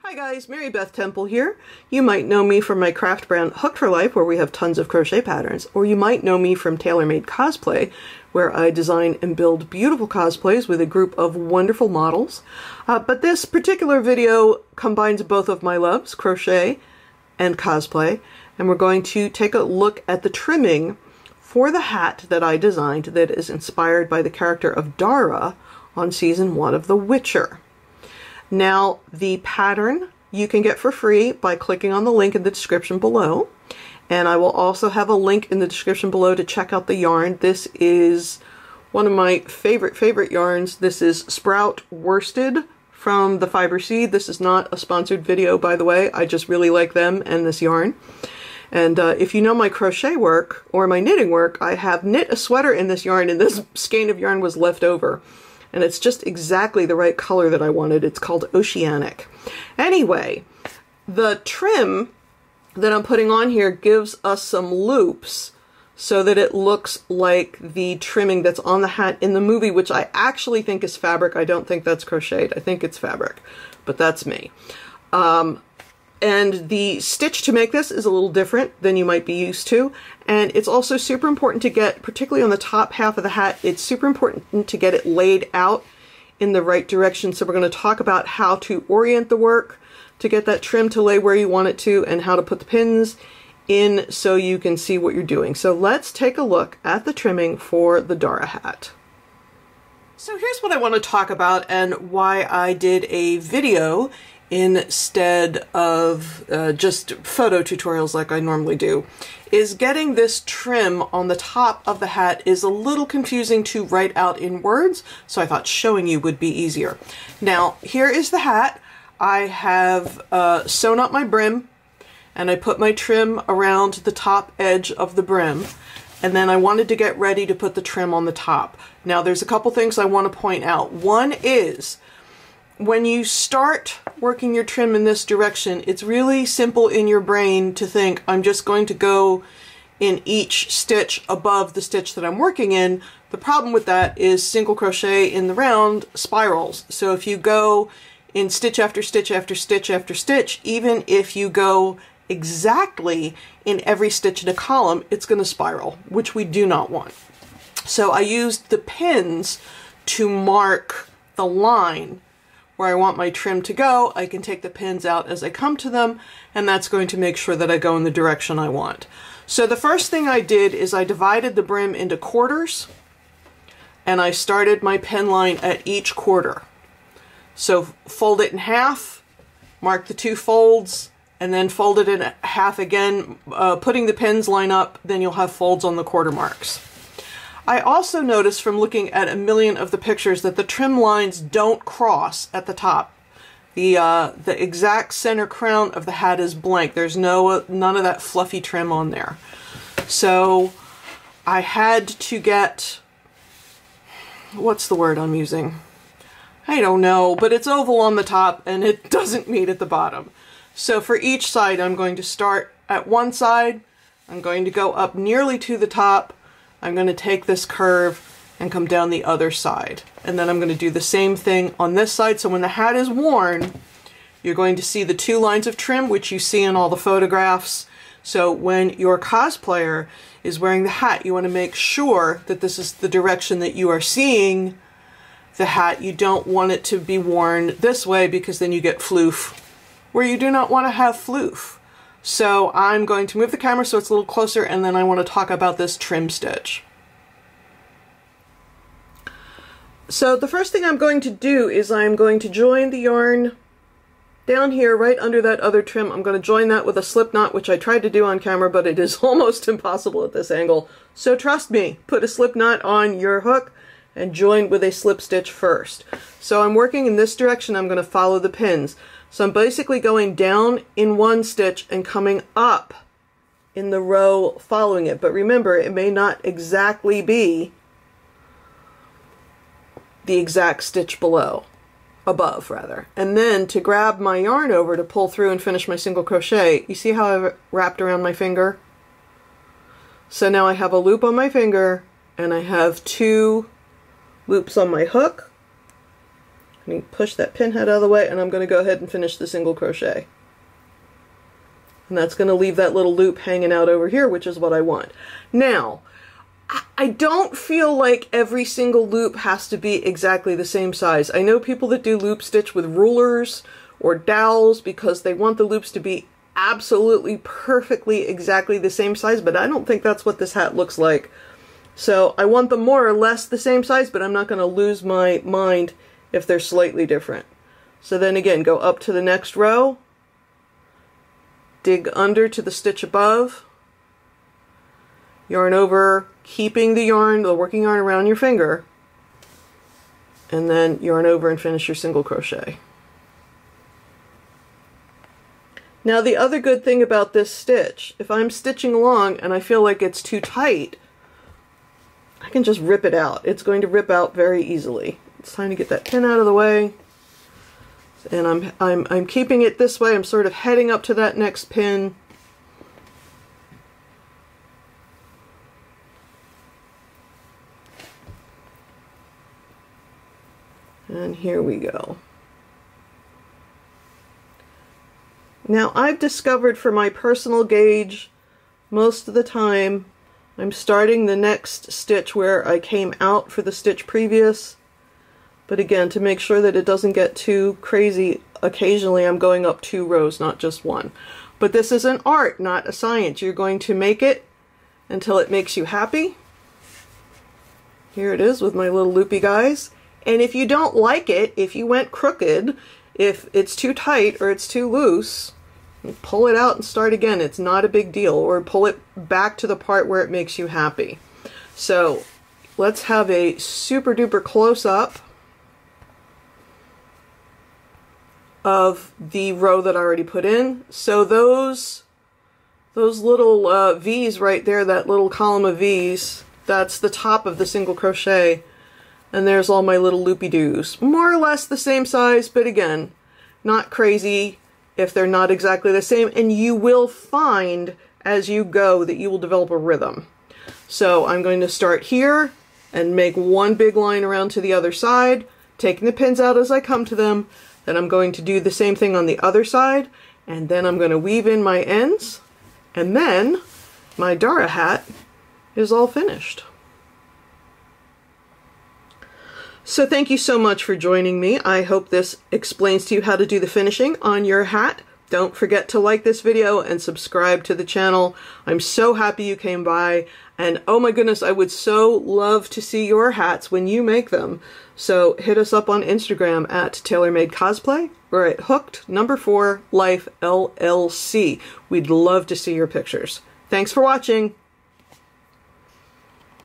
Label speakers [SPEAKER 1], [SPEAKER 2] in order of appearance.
[SPEAKER 1] Hi guys, Mary Beth Temple here. You might know me from my craft brand Hooked for Life, where we have tons of crochet patterns, or you might know me from TaylorMade Cosplay, where I design and build beautiful cosplays with a group of wonderful models. But this particular video combines both of my loves, crochet and cosplay, and we're going to take a look at the trimming for the hat that I designed that is inspired by the character of Dara on season 1 of The Witcher. Now, the pattern you can get for free by clicking on the link in the description below, and I will also have a link in the description below to check out the yarn. This is one of my favorite yarns. This is Sprout Worsted from the Fiber Seed. This is not a sponsored video, by the way. I just really like them and this yarn. And if you know my crochet work or my knitting work, I have knit a sweater in this yarn, and this skein of yarn was left over. And it's just exactly the right color that I wanted. It's called Oceanic. Anyway, the trim that I'm putting on here gives us some loops so that it looks like the trimming that's on the hat in the movie, which I actually think is fabric. I don't think that's crocheted. I think it's fabric, but that's me. And the stitch to make this is a little different than you might be used to. And it's also super important to get, particularly on the top half of the hat, it's super important to get it laid out in the right direction. So we're going to talk about how to orient the work to get that trim to lay where you want it to, and how to put the pins in so you can see what you're doing. So let's take a look at the trimming for the Dara hat. So here's what I want to talk about and why I did a video instead of just photo tutorials like I normally do, is getting this trim on the top of the hat is a little confusing to write out in words, so I thought showing you would be easier. Now, here is the hat. I have sewn up my brim, and I put my trim around the top edge of the brim, and then I wanted to get ready to put the trim on the top. Now, there's a couple things I want to point out. One is, when you start working your trim in this direction, it's really simple in your brain to think, I'm just going to go in each stitch above the stitch that I'm working in. The problem with that is single crochet in the round spirals. So if you go in stitch after stitch after stitch after stitch, even if you go exactly in every stitch in a column, it's going to spiral, which we do not want. So I used the pins to mark the line where I want my trim to go. I can take the pins out as I come to them, and that's going to make sure that I go in the direction I want. So the first thing I did is I divided the brim into quarters, and I started my pen line at each quarter. So fold it in half, mark the 2 folds, and then fold it in half again, putting the pins line up, then you'll have folds on the quarter marks. I also noticed from looking at a million of the pictures that the trim lines don't cross at the top. The exact center crown of the hat is blank. There's none of that fluffy trim on there. So I had to get, what's the word I'm using? I don't know, but it's oval on the top and it doesn't meet at the bottom. So for each side, I'm going to start at one side. I'm going to go up nearly to the top. I'm going to take this curve and come down the other side. And then I'm going to do the same thing on this side. So when the hat is worn, you're going to see the 2 lines of trim, which you see in all the photographs. So when your cosplayer is wearing the hat, you want to make sure that this is the direction that you are seeing the hat. You don't want it to be worn this way, because then you get floof, where you do not want to have floof. So I'm going to move the camera so it's a little closer, and then I want to talk about this trim stitch. So the first thing I'm going to do is I'm going to join the yarn down here right under that other trim. I'm going to join that with a slip knot, which I tried to do on camera, but it is almost impossible at this angle. So trust me, put a slip knot on your hook and join with a slip stitch first. So I'm working in this direction. I'm going to follow the pins. So I'm basically going down in one stitch and coming up in the row following it. But remember, it may not exactly be the exact stitch above rather. And then to grab my yarn over to pull through and finish my single crochet, you see how I've wrapped around my finger? So now I have a loop on my finger, and I have 2 loops on my hook, I'm going to push that pin head out of the way, and I'm going to go ahead and finish the single crochet. And that's going to leave that little loop hanging out over here, which is what I want. Now, I don't feel like every single loop has to be exactly the same size. I know people that do loop stitch with rulers or dowels because they want the loops to be absolutely perfectly exactly the same size, but I don't think that's what this hat looks like. So I want them more or less the same size, but I'm not going to lose my mind if they're slightly different. So then again, go up to the next row, dig under to the stitch above, yarn over, keeping the yarn, the working yarn around your finger, and then yarn over and finish your single crochet. Now the other good thing about this stitch, if I'm stitching along and I feel like it's too tight, I can just rip it out. It's going to rip out very easily. It's time to get that pin out of the way. And I'm keeping it this way. I'm sort of heading up to that next pin. And here we go. Now I've discovered for my personal gauge, most of the time I'm starting the next stitch where I came out for the stitch previous. But again, to make sure that it doesn't get too crazy, occasionally I'm going up 2 rows, not just 1. But this is an art, not a science. You're going to make it until it makes you happy. Here it is with my little loopy guys. And if you don't like it, if you went crooked, if it's too tight or it's too loose, pull it out and start again. It's not a big deal. Or pull it back to the part where it makes you happy. So let's have a super duper close up of the row that I already put in. So those little V's right there, that little column of V's, that's the top of the single crochet. And there's all my little loopy-doos. More or less the same size, but again, not crazy if they're not exactly the same. And you will find as you go that you will develop a rhythm. So I'm going to start here and make one big line around to the other side, taking the pins out as I come to them. Then I'm going to do the same thing on the other side, and then I'm going to weave in my ends, and then my Dara hat is all finished. So thank you so much for joining me. I hope this explains to you how to do the finishing on your hat. Don't forget to like this video and subscribe to the channel. I'm so happy you came by, and oh my goodness, I would so love to see your hats when you make them. So hit us up on Instagram at TaylorMadeCosplay or at Hooked4Life LLC. We'd love to see your pictures. Thanks for watching.